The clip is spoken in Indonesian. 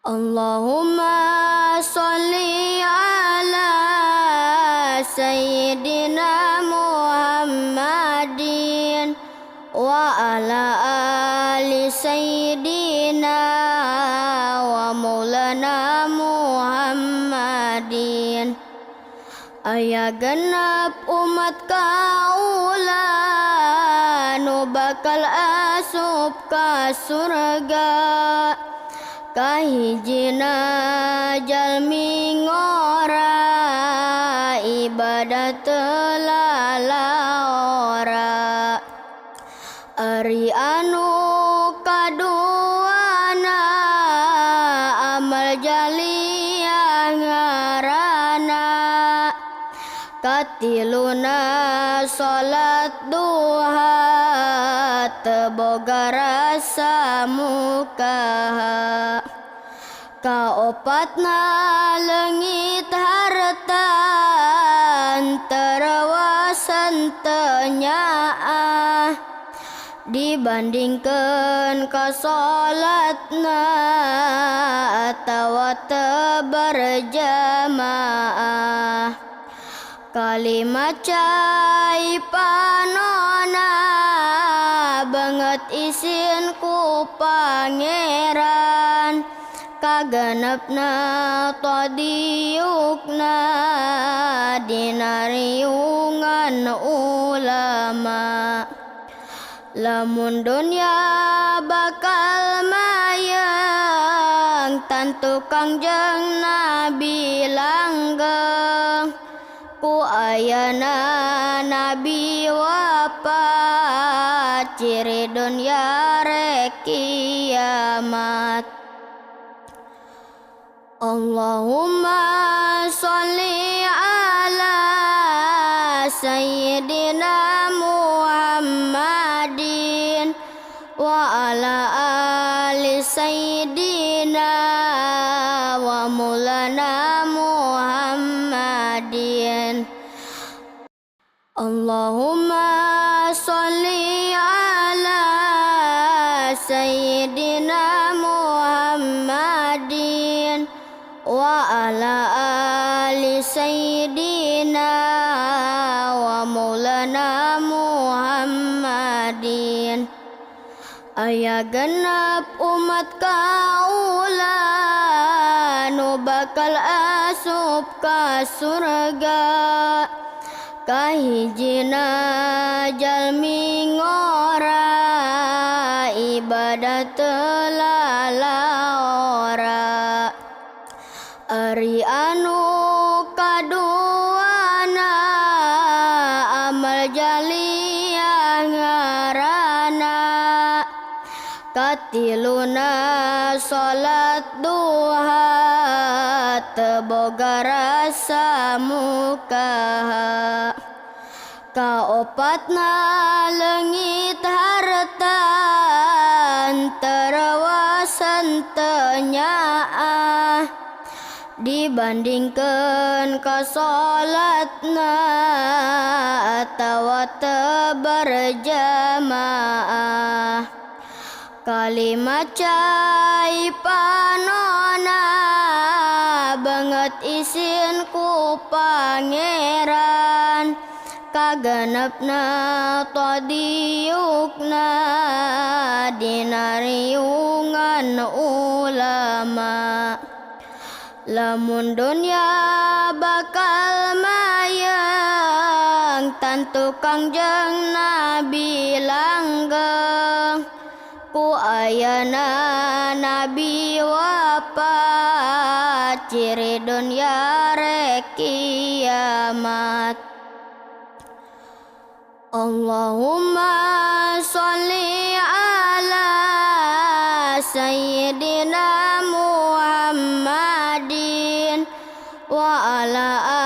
Allahumma sholli ala Sayyidina Muhammadin wa ala ali Sayyidina wa maulana Muhammadin. Aya genep umat kaula nu bakal asup ka surga, kahijina jalmi ngora ibadah telala ora. Ari anu kaduana amal jaliyah ngarana, katiluna salat duha teboga rasa mukaha, kaopatna leungit harta terawasan tenyaah, dibandingkan ka salatna atawa berjamaah. Kalimat cai panona banget isin ku pangeran, kagenepna tadiukna dinariungan ulama. Lamun dunya bakal mayang tantu kangjeng Nabi langgeng, ku ayana Nabi wafat ciri dunya rek kiamat. Allahumma sholli ala Sayyidina Muhammadin wa ala ali Sayyidina wa maulana Muhammadin. Allahumma sholli ala Sayyidina Muhammadin wa ala ali Sayyidina wa maulana Muhammadin. Aya genep umat kaula nu bakal asup ka surga, kahijina jalmi ngora ibadah telala ora. Ari anu kaduana amal jaliyah ngarana, katiluna salat duha teboga rasa mukaha, kaopatna leungit harta terawasan tenyaah, dibandingkan ka salatna atawa berjamaah. Kalimat cai panona banget isin ku pangeran, kagenepna tadiukna dinariungan ulama. Lamun dunya bakal mayang tantu kangjeng Nabi langgeng, ku ayana Nabi wafat ciri dunya rek kiamat. Allahumma sholli ala Sayyidina Muhammadin wa ala